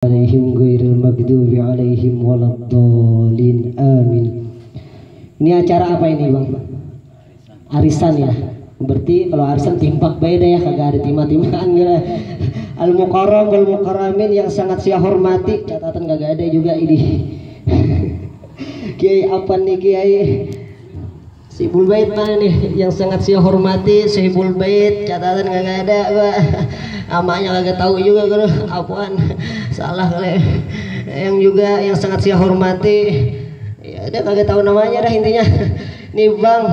alaihim ghairil maghdubi alaihim waladdallin amin. Ini acara apa ini bang? Arisan ya. Berarti kalau arisan timpak beda ya, kagak ada timah-timahan gitu. Al-mukarram wal mukarramin yang sangat saya hormati, catatan kagak ada juga ini. Kiai apa nih Kiai? Sahibul Bait mana nih yang sangat saya hormati, Sahibul Bait, catatan kagak ada, amanya kagak tahu juga kalau apaan. Salah kali. Yang juga yang sangat saya hormati, ya ada kagak tahu namanya dah intinya. Nih Bang,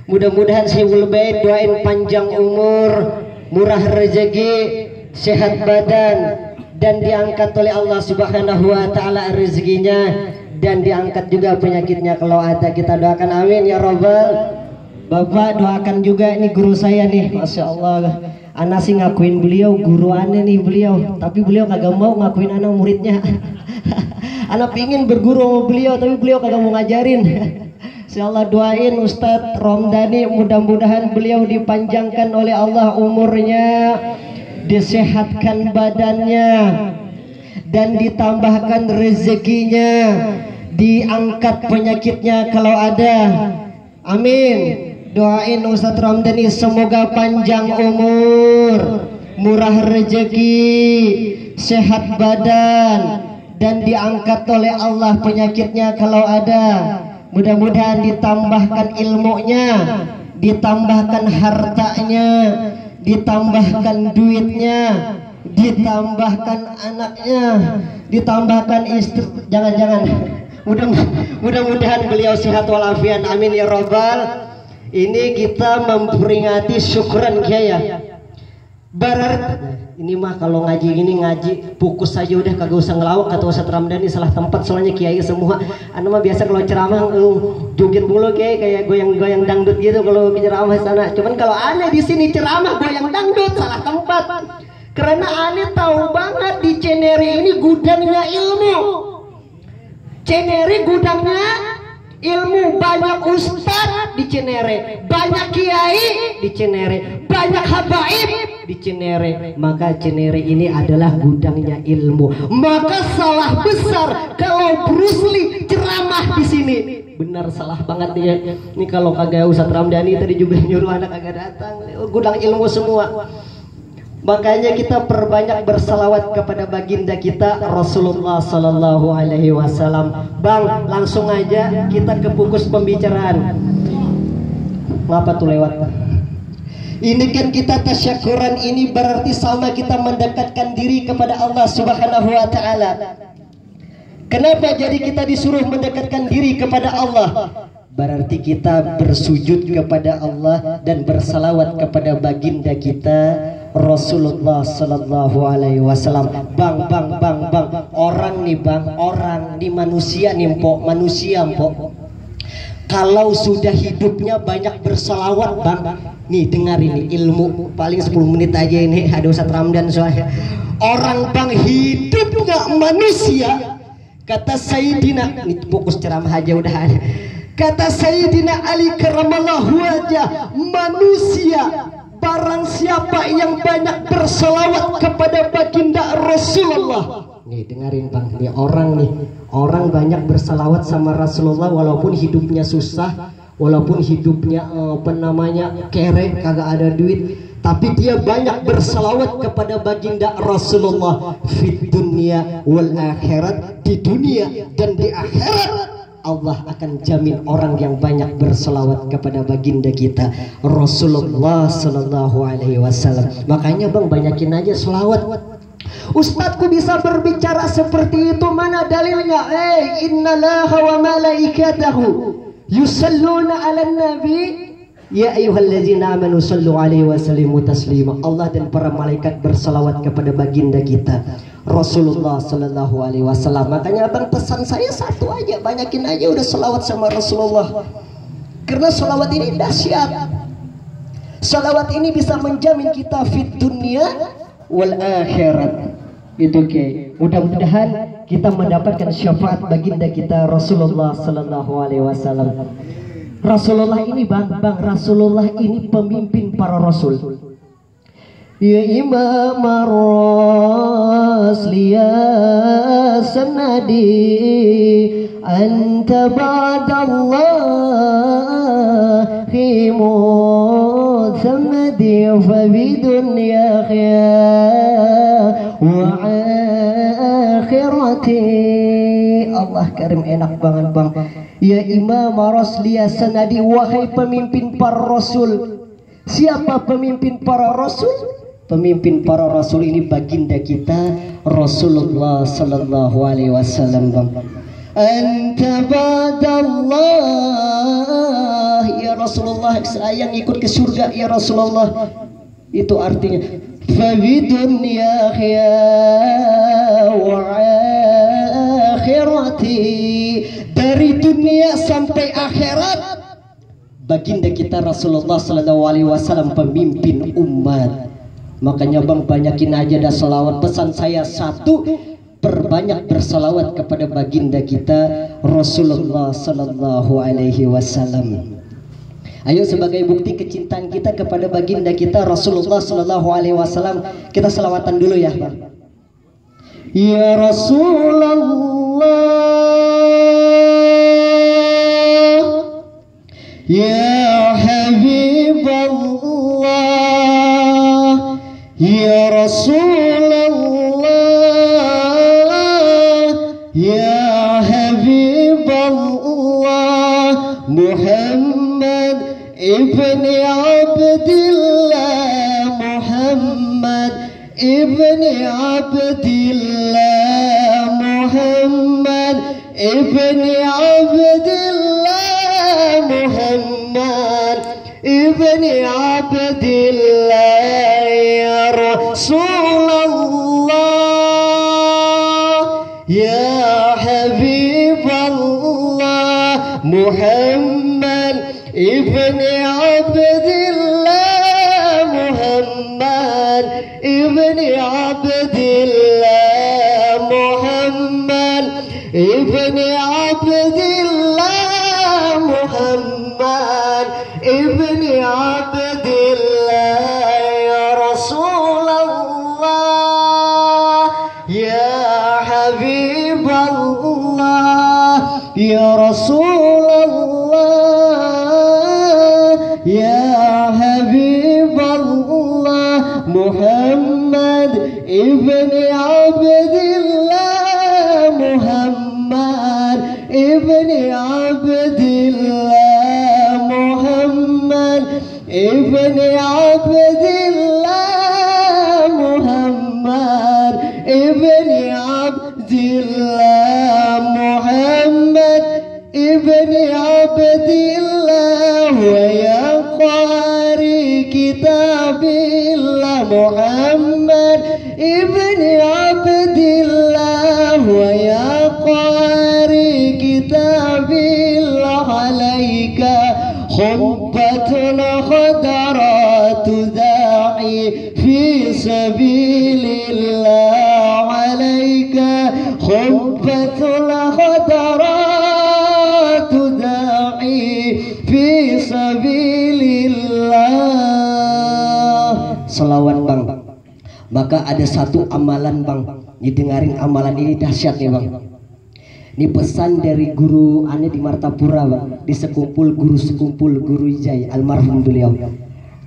mudah-mudahan Sahibul Bait doain panjang umur, murah rezeki, sehat badan, dan diangkat oleh Allah Subhanahu wa taala rezekinya, dan diangkat juga penyakitnya kalau ada. Kita doakan amin ya robbal. Bapak doakan juga ini guru saya nih, masya Allah. Anak sih ngakuin beliau guru aneh nih beliau, tapi beliau kagak mau ngakuin anak muridnya. Anak pingin berguru sama beliau, tapi beliau kagak mau ngajarin. Insyaallah doain Ustadz Romdani, mudah-mudahan beliau dipanjangkan oleh Allah umurnya, disehatkan badannya, dan ditambahkan rezekinya, diangkat penyakitnya kalau ada. Amin. Doain Ustadz Ramdhani semoga panjang umur, murah rezeki, sehat badan, dan diangkat oleh Allah penyakitnya kalau ada. Mudah-mudahan ditambahkan ilmunya, ditambahkan hartanya, ditambahkan duitnya, ditambahkan anaknya, ditambahkan istri. Jangan-jangan. Mudah-mudahan beliau sehat walafiat. Amin ya robbal. Ini kita memperingati syukuran Kiai. Barat ini mah kalau ngaji gini ngaji fokus saja udah, kagak usah ngelawak kata Ustadz Ramdhani, salah tempat soalnya Kiai semua. Anu mah biasa kalau ceramah joget mulu kayak goyang-goyang dangdut gitu kalau ceramah sana. Cuman kalau aneh di sini ceramah goyang dangdut, salah tempat. Karena aneh tahu banget di Ceneri ini gudangnya ilmu. Ceneri gudangnya ilmu, banyak ustadz di Cinere, banyak kiai di Cinere, banyak habaib di Cinere. Maka Cinere ini adalah gudangnya ilmu. Maka salah besar kalau Bruce Lee ceramah di sini. Benar salah banget ya. Ini kalau kagak Ustadz Ramdhani tadi juga nyuruh anak kagak datang. Gudang ilmu semua. Makanya kita perbanyak bersalawat kepada baginda kita Rasulullah Sallallahu Alaihi Wasallam. Bang, langsung aja kita ke fokus pembicaraan. Ngapa tuh lewat? Ini kan kita tasyakuran, ini berarti sama kita mendekatkan diri kepada Allah Subhanahu Wa Taala. Kenapa jadi kita disuruh mendekatkan diri kepada Allah? Berarti kita bersujud kepada Allah dan bersalawat kepada baginda kita Rasulullah Sallallahu Alaihi Wasallam. Bang, orang nih bang, orang nih manusia nih mpok, manusia mpok. Kalau sudah hidupnya banyak bersalawat bang, nih dengar ini ilmu paling 10 menit aja ini ada Ustadz Ramdan soalnya. Orang bang hidupnya manusia, kata Sayyidina, ini fokus ceramah aja udah ada. Kata Sayyidina Ali karamallahu wajah, manusia barang siapa yang banyak berselawat kepada baginda Rasulullah. Nih dengerin bang, nih orang banyak berselawat sama Rasulullah walaupun hidupnya susah, walaupun hidupnya kere, kagak ada duit, tapi dia banyak berselawat kepada baginda Rasulullah fid dunya wal akhirat, di dunia dan di akhirat. Allah akan jamin orang yang banyak berselawat kepada baginda kita Rasulullah Sallallahu Alaihi Wasallam. Makanya bang banyakin aja selawat. Ustadzku bisa berbicara seperti itu, mana dalilnya? Innallaha wa malaikatahu yusalluna 'alan nabi ya ayyuhallazina amanu sallu 'alaihi wa sallimu taslima. Allah dan para malaikat berselawat kepada baginda kita Rasulullah Sallallahu Alaihi Wasallam. Makanya abang pesan saya satu aja, banyakin aja udah selawat sama Rasulullah. Karena selawat ini dahsyat. Selawat ini bisa menjamin kita fit dunia wal akhirat. Itu Kiai. Mudah-mudahan kita mendapatkan syafaat baginda kita Rasulullah Sallallahu Alaihi Wasallam. Rasulullah ini bang, Rasulullah ini pemimpin para rasul. Ya Imam Ar-Rasli ya sanadi anta ba'dallahi muthammadi fa bidunyahi wa akhirati. Allah karim, enak banget bang. Ya Imam Ar-Rasli ya sanadi, wahai pemimpin para rasul. Siapa pemimpin para rasul? Pemimpin para rasul ini baginda kita Rasulullah sallallahu alaihi wasallam bang. Anta ba'dallah ya Rasulullah, saya yang ikut ke surga ya Rasulullah. Itu artinya fabidunya wa akhirati, dari dunia sampai akhirat baginda kita Rasulullah sallallahu alaihi wasallam pemimpin umat. Makanya bang, banyakin aja dah selawat. Pesan saya satu, perbanyak berselawat kepada baginda kita Rasulullah sallallahu alaihi wasallam. Ayo sebagai bukti kecintaan kita kepada baginda kita Rasulullah sallallahu alaihi wasallam, kita selawatan dulu ya bang. Ya Rasulullah, ya Habiballah, ya Rasulullah, ya Habiballah, Muhammad ibni Abdillah, Muhammad ibni Abdillah, Muhammad ibni Abdillah, Muhammad ibni Abdillah, ya Rasulullah, ya Habiballah, Muhammad ibni Abdillah, Muhammad ibni Abdillah, Muhammad ibni Abdillah, Muhammad ibni Abdillah, ya Rasulullah, ya Habiballah, ya Rasulullah, ya Habiballah, Muhammad ibni Abdillah, Muhammad ibni Abdillah, Muhammad ibni Abdillah, Muhammad ibni Abdillah, Muhammad ibni Abdillah, wa ya qari kitabillah, Muhammad ibni Abdillah, wa ya qari kitabillah, alaika khubbatun khadaratu da'i fi sabilillah, alaika khubbatun khadaratu da'i fi sabilillah. Salawat bang. Maka ada satu amalan bang, didengarin amalan ini dahsyat nih bang. Ini pesan dari guru aneh di Martapura bang, di sekumpul guru Ijai almarhum beliau.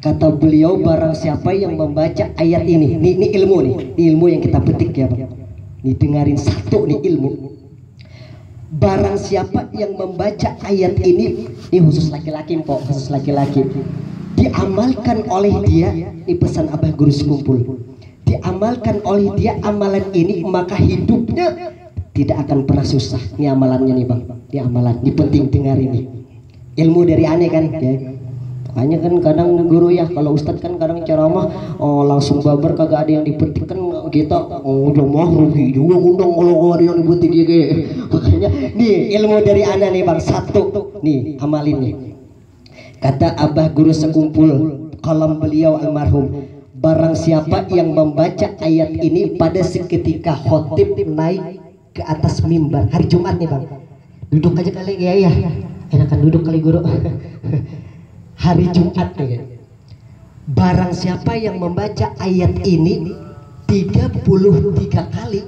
Kata beliau, barang siapa yang membaca ayat ini ilmu nih, ini ilmu yang kita petik ya bang. Nih dengarin satu nih ilmu. Barang siapa yang membaca ayat ini khusus laki-laki mpok, khusus laki-laki, diamalkan oleh dia, ini pesan abah guru sekumpul, diamalkan oleh dia amalan ini, maka hidupnya tidak akan pernah susah. Ini amalannya nih bang, ini amalan, ini penting dengar ini. Ilmu dari aneh kan ya. Makanya kan kadang guru ya, kalau ustadz kan kadang ceramah langsung babar, kagak ada yang dipetik kan kita udah mah rugi juga undang kalau ada yang dipetik gitu. Makanya nih ilmu dari aneh nih bang, satu nih amalin nih. Kata abah guru sekumpul, kalam beliau almarhum, barang siapa yang membaca ayat ini pada seketika khotib naik ke atas mimbar hari Jumat nih bang, duduk aja kali ya, enakan duduk kali guru. Hari Jumat nih, Barang siapa yang membaca ayat ini 33 kali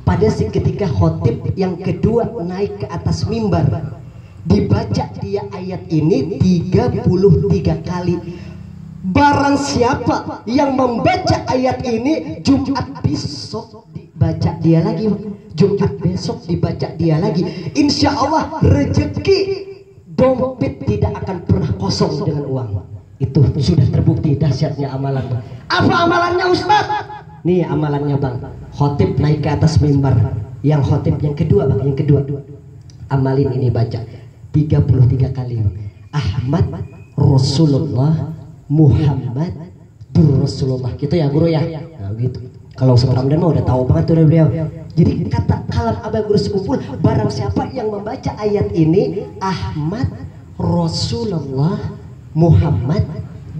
pada seketika khotib yang kedua naik ke atas mimbar, dibaca dia ayat ini 33 kali. Barang siapa yang membaca ayat ini Jumat besok dibaca dia lagi, Jumat besok dibaca dia lagi, insya Allah rezeki dompet tidak akan pernah kosong dengan uang. Itu sudah terbukti dahsyatnya amalan. Apa amalannya Ustaz? Nih amalannya Bang, khotib naik ke atas mimbar, yang khotib yang kedua Bang, yang kedua amalin ini baca 33 kali Bang. Ahmad Rasulullah Muhammad Rasulullah, gitu ya guru ya. Nah, gitu. Kalau Ramdan mah udah tahu banget tuh beliau. Jadi kata kalam Abah Guru Sekumpul, barang siapa yang membaca ayat ini Ahmad Rasulullah Muhammad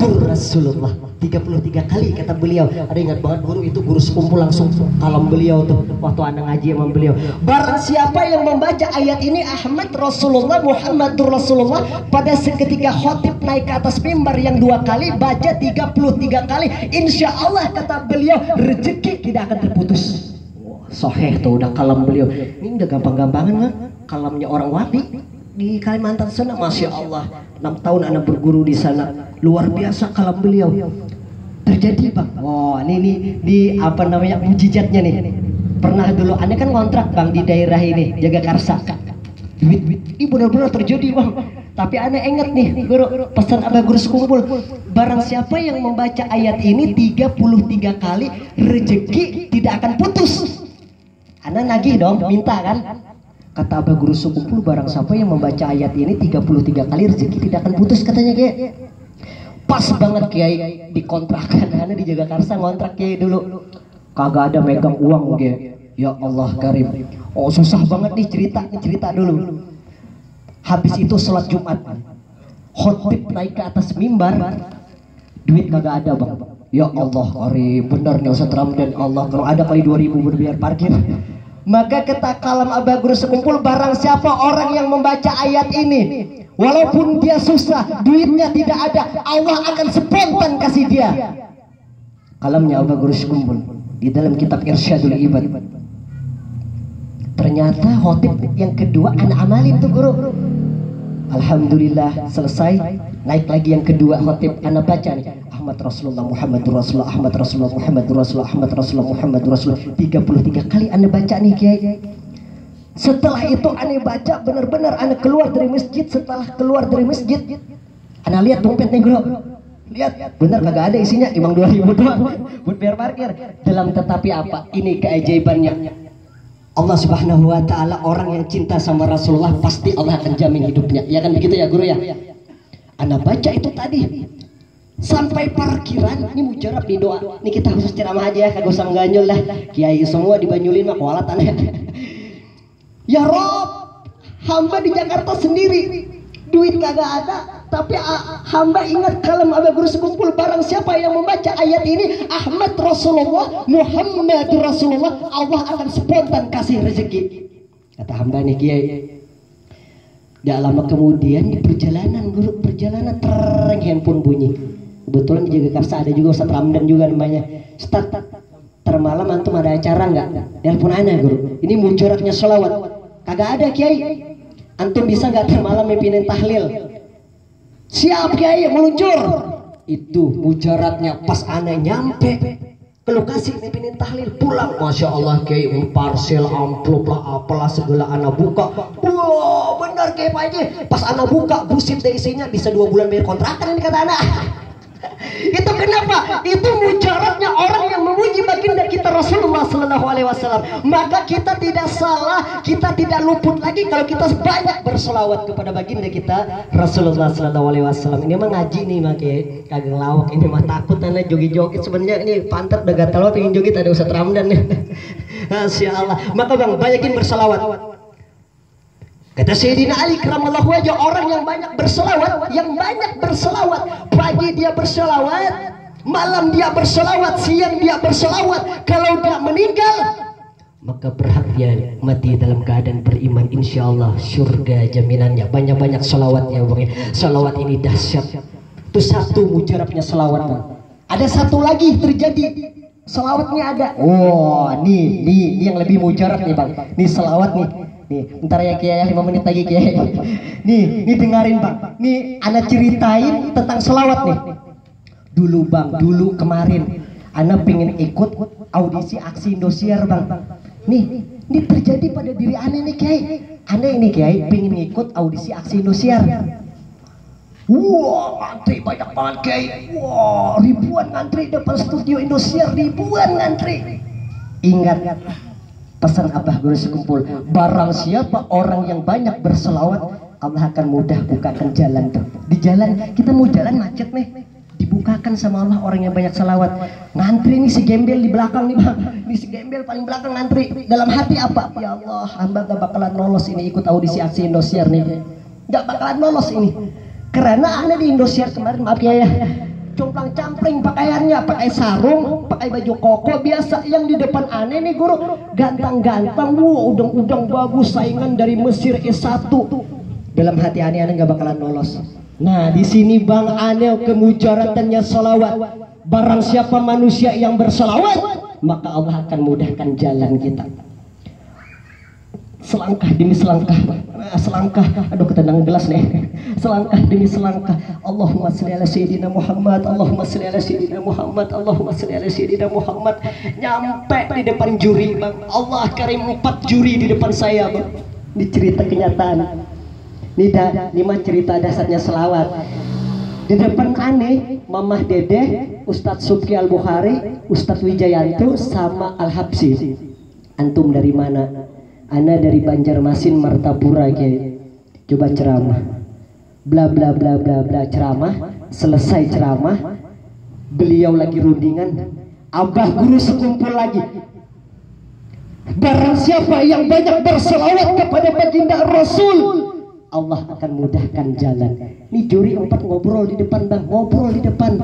Rasulullah 33 kali kata beliau. Ada ingat banget guru itu, Guru Sekumpul langsung kalam beliau tuh waktu anda ngaji sama beliau. Barang siapa yang membaca ayat ini Ahmad Rasulullah Muhammad Rasulullah pada seketika khotib naik ke atas mimbar yang 2 kali, baca 33 kali, insya Allah kata beliau rezeki tidak akan terputus. Soheh tuh udah kalam beliau. Ini udah gampang-gampangan kan kalamnya orang Wapi di Kalimantan sana, masya Allah. 6 tahun anak berguru di sana, luar biasa kalam beliau. Terjadi Bang, oh ini di apa namanya mujizatnya nih. Pernah dulu aneh kan kontrak Bang di daerah ini Jagakarsa, duit ini benar-benar terjadi Bang. Tapi aneh inget nih guru, pesan Abah Guru Sekumpul, barang siapa yang membaca ayat ini 33 kali rezeki tidak akan putus. Aneh nagih dong, minta kan. Kata Abah Guru Sekumpul, barang siapa yang membaca ayat ini 33 kali rezeki tidak akan putus katanya Kiai. Pas banget Kiai dikontrakan, karena di Jagakarsa ngontrak Kiai dulu. Kagak ada megang uang Kiai. Ya Allah Karim. Oh susah banget nih cerita dulu. Habis itu sholat Jumat, khotib naik ke atas mimbar, duit kagak ada Bang. Ya Allah Karim, benar nih Ustaz Ramdan, Allah kalau ada kali 2000 berbiar parkir. Maka kata kalam Abah Guru Sekumpul, barang siapa orang yang membaca ayat ini walaupun dia susah, duitnya tidak ada, Allah akan spontan kasih dia. Kalamnya Abah Guru Sekumpul di dalam kitab Irsyadul Ibad. Ternyata khotib yang kedua anak amalin tuh guru. Alhamdulillah selesai, naik lagi yang kedua khotib anak baca nih, Ahmad Rasulullah Muhammadur Rasulullah, Ahmad Rasulullah Muhammadur Rasulullah, Ahmad Rasulullah Muhammadur Rasulullah. 33 kali anda baca nih Kiai. Setelah itu anda baca benar-benar anda keluar dari masjid. Setelah keluar dari masjid anda lihat dompet nih guru, lihat benar kagak ada isinya, emang 2000 doang buat bayar parkir. Dalam tetapi apa ini keajaibannya, Allah Subhanahu wa ta'ala, orang yang cinta sama Rasulullah pasti Allah akan jamin hidupnya. Ya kan begitu ya guru ya. Anda baca itu tadi sampai parkiran, ini mujarab di doa. Ini kita khusus ceramah aja ya, kagak usah mengganyul lah. Kiai semua dibanyulin mah kualat aneh. Ya Rob, hamba di Jakarta sendiri, duit kagak ada, tapi hamba ingat kalam Abah Guru Sekumpul, barang siapa yang membaca ayat ini Ahmad Rasulullah Muhammad Rasulullah, Allah akan spontan kasih rezeki. Kata hamba nih Kiai. Gak lama kemudian di perjalanan guru, perjalanan tereng handphone bunyi. Kebetulan di Jagakarsa ada juga Ustaz Ramdan juga namanya. Ustaz, termalam antum ada acara nggak? Telepon ana guru. Ini mujaratnya sholawat. Kagak ada Kiai. Antum bisa nggak termalam mimpinin tahlil? Siap Kiai, meluncur. Itu mujaratnya. Pas ana nyampe ke lokasi mimpinin tahlil, pulang, masya Allah Kiai, parcel amplop lah apalah segala anak buka. Wah benar Kiai Pak Haji, pas anak buka busit deh isinya, bisa 2 bulan bayar kontrakan ini kata anak. Itu kenapa? Itu mujaratnya orang yang memuji baginda kita Rasulullah Sallallahu Alaihi Wasallam. Maka kita tidak salah, kita tidak luput lagi kalau kita banyak berselawat kepada baginda kita Rasulullah Sallallahu Alaihi Wasallam. Ini mah ngaji nih makanya kagak lawak, ini mah takut anak joget-joget. Sebenarnya ini pantat udah gatal pengen joget, ada Ustaz Ramdan nih. Masya Allah. Maka bang banyakin berselawat. Kata Sayyidina Ali karamallahu wajah, orang yang banyak berselawat, pagi dia berselawat, malam dia berselawat, siang dia berselawat, kalau dia meninggal maka berhak dia mati dalam keadaan beriman, insya Allah surga jaminannya. Banyak-banyak selawat ya bang. Selawat ini dahsyat. Itu satu mujarabnya selawat, Bang. Ada satu lagi terjadi, selawatnya ada. Oh, nih yang lebih mujarab nih, Bang. Nih selawat nih. Nih, bentar ya Kiai, 5 menit lagi Kiai. Nih dengarin, Bang. Nih ana ceritain tentang selawat nih. Dulu Bang, dulu kemarin ana pengen ikut audisi aksi Indosiar, Bang. Nih terjadi pada diri ana nih Kiai. Ana ini Kiai pengen ikut audisi aksi Indosiar. Wah, ngantri banyak banget Kiai. Wah, ribuan ngantri depan studio Indosiar, ribuan ngantri. Ingat pesan Abah Guru Sekumpul, barang siapa orang yang banyak berselawat, Allah akan mudah bukakan jalan tuh. Di jalan kita mau jalan macet nih, dibukakan sama Allah orang yang banyak selawat. Ngantri nih si gembel di belakang nih Bang, nih si gembel paling belakang ngantri. Dalam hati apa? Ya Allah, hamba gak bakalan lolos ini ikut audisi aksi Indosiar nih, gak bakalan lolos ini. Karena aneh di Indosiar kemarin, maaf ya, complang campling pakaiannya, pakai sarung, pakai baju koko biasa. Yang di depan aneh nih guru, ganteng-ganteng, udang-udang bagus, saingan dari Mesir S1. Dalam hati aneh gak bakalan lolos. Nah di sini Bang, aneh kemujaratannya salawat. Barang siapa manusia yang bersalawat, maka Allah akan mudahkan jalan kita. Selangkah demi selangkah, selangkah, aduh ketendang gelas nih, selangkah demi selangkah. Allahumma sholli ala sayyidina Muhammad, Allahumma sholli ala sayyidina Muhammad, Allahumma sholli ala sayyidina Muhammad. Nyampe di depan juri Bang, Allah karim 4 juri di depan saya Bang. Ini cerita kenyataan, ini mah cerita dasarnya selawat. Di depan aneh, Mamah Dedeh, Ustadz Subki Al-Bukhari, Ustadz Wijayanto, sama Al-Habsi. Antum dari mana? Ana dari Banjarmasin, Martapura Kiai. Coba ceramah, bla bla bla bla bla, ceramah. Selesai ceramah, beliau lagi rundingan, Abah Guru Sekumpul lagi. Barang siapa yang banyak berselawat kepada baginda Rasul, Allah akan mudahkan jalan. Nih juri 4 ngobrol di depan Bang, ngobrol di depan.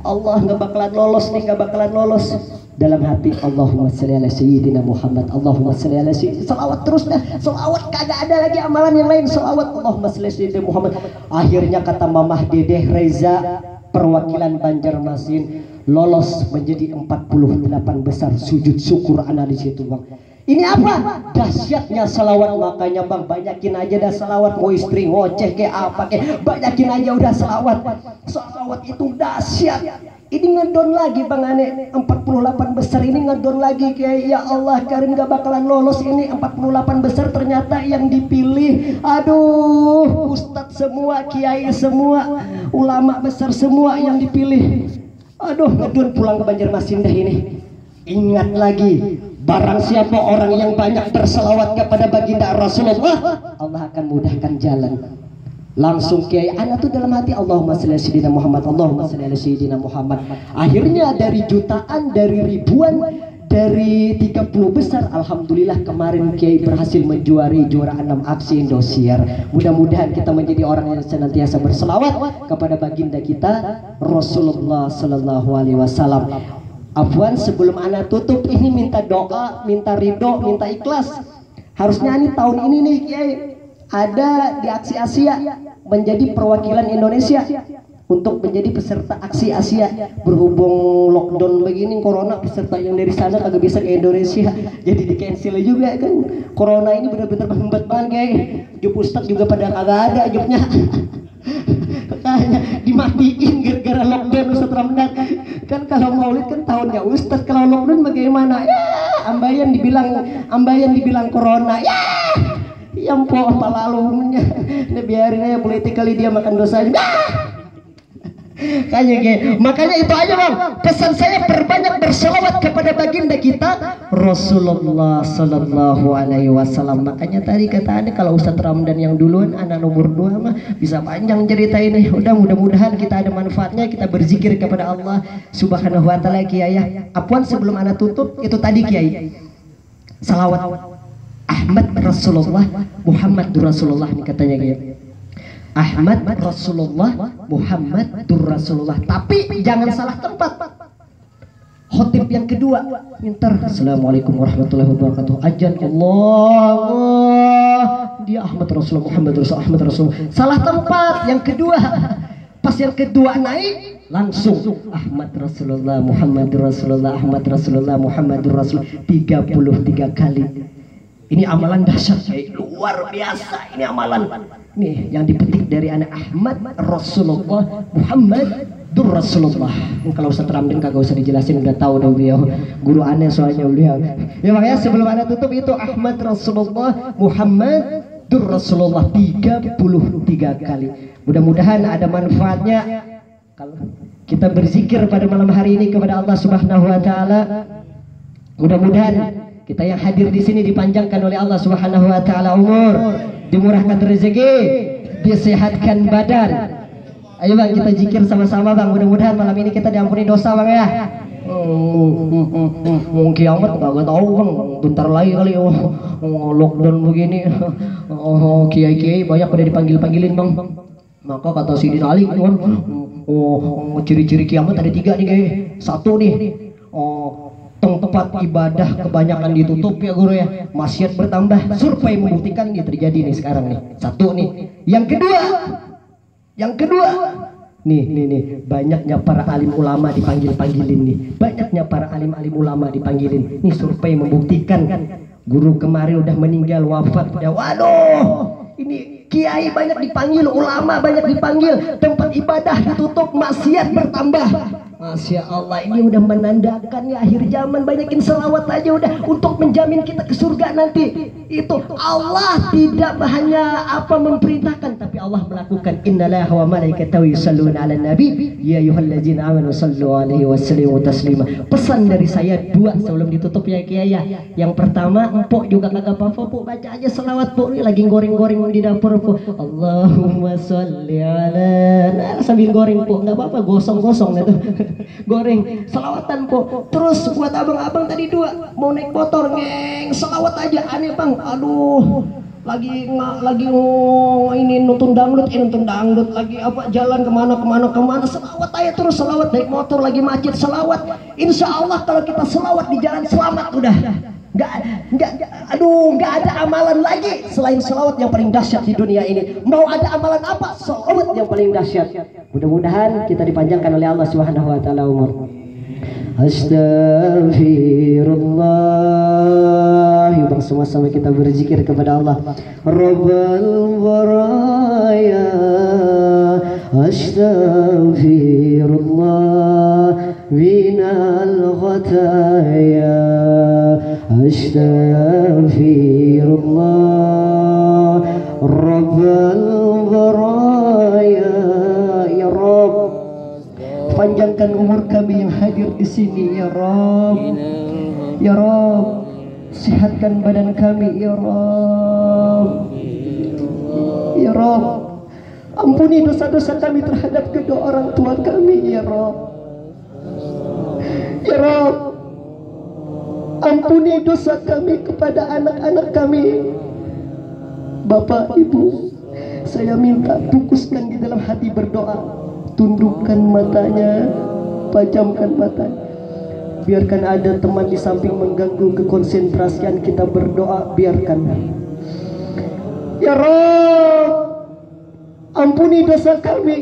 Allah nggak bakalan lolos nih, nggak bakalan lolos. Dalam hati Allahumma sholli ala sayyidina Muhammad, Allahumma sholli ala sayyidina, selawat terus dah, selawat kagak ada lagi amalan yang lain, selawat Allahumma sholli ala sayyidina Muhammad. Akhirnya kata Mamah Dedeh Reza, perwakilan Banjarmasin, lolos menjadi 48 besar. Sujud syukur ana di situ Bang. Ini apa? Dahsyatnya selawat. Makanya Bang, banyakin aja dah selawat. Mau istri ngoceh kayak apa kayak, banyakin aja udah selawat. Selawat itu dahsyat. Ini ngedon lagi Bang Ane, 48 besar ini ngedon lagi kayak, ya Allah Karim gak bakalan lolos ini 48 besar, ternyata yang dipilih, aduh, ustadz semua, kiai semua, ulama besar semua yang dipilih. Aduh, ngedon pulang ke Banjarmasin dah ini. Ingat lagi, barang siapa orang yang banyak berselawat kepada baginda Rasulullah, Allah akan mudahkan jalan. Langsung Kiai anak tuh dalam hati, Allahumma sholli ala sayyidina Muhammad, Allahumma sholli ala sayyidina Muhammad. Akhirnya dari jutaan, dari ribuan, dari 30 besar, alhamdulillah kemarin Kiai berhasil menjuari juara 6 aksi Indosiar. Mudah-mudahan kita menjadi orang yang senantiasa berselawat kepada baginda kita Rasulullah sallallahu alaihi wasallam. Afwan, sebelum anak tutup ini minta doa, minta ridho, minta ikhlas. Harusnya ini tahun ini nih Kiai ada di aksi Asia menjadi perwakilan Indonesia untuk menjadi peserta aksi Asia. Berhubung lockdown begini corona, peserta yang dari sana kagak bisa ke Indonesia, jadi di cancel juga kan. Corona ini benar-benar menghambat banget Kiai. Job Ustadz juga pada kagak ada jobnya. Katanya dimatiin gara-gara lockdown Ustadz Ramdan. Kan kalau maulid kan tahunnya Ustadz, kalau lockdown bagaimana? Ya, ambayan dibilang corona. Ya, yang po apa lalunya, biarin aja politically dia makan dosanya. Kayaknya, makanya itu aja Bang, pesan saya perbanyak berselawat kepada baginda kita Rasulullah sallallahu alaihi wasallam. Makanya tadi kata Anda, kalau Ustadz Ramdan yang duluan, anak nomor 2 mah bisa panjang cerita ini. Mudah-mudahan kita ada manfaatnya, kita berzikir kepada Allah subhanahu wa ta'ala. Kiai Apwan, sebelum anak tutup itu tadi Kiai, salawat Ahmad Rasulullah, Muhammad Rasulullah nih katanya Kiai. Ahmad Rasulullah, Muhammad Rasulullah. Tapi jangan salah tempat. Khotib yang kedua mintar Assalamualaikum warahmatullahi wabarakatuh. Ajan Allah, dia Ahmad Rasulullah, Muhammad Rasulullah, Ahmad Rasulullah. Salah tempat. Yang kedua, pas Pas yang kedua naik, langsung Ahmad Rasulullah, Muhammadur Rasulullah, Ahmad Rasulullah, Muhammadur Rasulullah 33 kali. Ini amalan dahsyat, luar biasa. Ini amalan nih yang dipetik dari anak Ahmad Rasulullah, Muhammadur Rasulullah. Kalau Ustaz Ramdan kagak usah dijelasin, udah tahu dong beliau. Guru aneh soalnya beliau. Ya makanya sebelum Anda tutup itu Ahmad Rasulullah, Muhammadur Rasulullah 33 kali. Mudah-mudahan ada manfaatnya kalau kita berzikir pada malam hari ini kepada Allah Subhanahu wa taala. Mudah-mudahan kita yang hadir di sini dipanjangkan oleh Allah Subhanahu wa taala umur, dimurahkan rezeki, disehatkan badan. Ayo Bang, kita zikir sama-sama Bang. Mudah-mudahan malam ini kita diampuni dosa Bang ya. Kiamat enggak tahu Bang, bentar lagi kali lockdown begini. Kiai-kiai banyak pada dipanggil-panggilin Bang. Maka kata Sidin Ali kan, ciri-ciri kiamat ada 3 nih guys. 1 nih, tempat ibadah kebanyakan ditutup ya guru ya, maksiat bertambah. Survei membuktikan ini terjadi nih sekarang nih. 1 nih. Yang kedua, nih banyaknya para alim ulama dipanggilin nih. Banyaknya para alim ulama dipanggilin. Nih survei membuktikan guru kemarin udah meninggal wafat. Waduh, ini kiai banyak dipanggil, ulama banyak dipanggil, tempat ibadah ditutup, maksiat bertambah. Masya Allah, ini udah menandakan ya akhir zaman. Banyakin selawat aja udah untuk menjamin kita ke surga nanti. Itu Allah tidak hanya memperintahkan, tapi Allah melakukan. Innallaha wa malaikatahu yusholluna 'alan nabi ya ayyuhallazina amanu shallu 'alaihi wa sallimu taslima. Pesan dari saya 2 sebelum ditutup ya Kiai ya. Yang pertama, empok juga kagak apa-apa, Pok, baca aja selawat Pok. Ini lagi goreng-goreng di dapur Pok. Allahumma sholli 'ala, sambil goreng Pok, enggak apa-apa, gosong-gosong itu. Goreng selawatan Pok. Terus buat abang-abang tadi 2 mau naik motor ngeng selawat aja. Aneh Bang, aduh lagi ini nonton dangdut lagi jalan kemana selawat aja terus, selawat naik motor lagi macet selawat. Insya Allah kalau kita selawat di jalan selamat udah. Nggak ada amalan lagi selain selawat yang paling dahsyat di dunia ini. Mau ada amalan apa? Selawat yang paling dahsyat. Mudah-mudahan kita dipanjangkan oleh Allah Subhanahu wa taala umur. Astaghfirullah. Yuk Bang, sama-sama kita berzikir kepada Allah. Rabbal waraya. Astaghfirullah minal khataya. Astaghfirullah Rabbal waraya. Ya Rabb, panjangkan umur kami yang hadir di sini ya Rabb. Ya Rabb, sehatkan badan kami ya Rabb. Ya Rabb, ampuni dosa-dosa kami terhadap kedua orang tua kami ya Rabb. Ya Rabb, ampuni dosa kami kepada anak-anak kami. Bapak Ibu, saya minta fokuskan di dalam hati berdoa. Tundukkan matanya, pejamkan matanya. Biarkan ada teman di samping mengganggu kekonsentrasian kita berdoa, biarkan. Ya Rabb, ampuni dosa kami.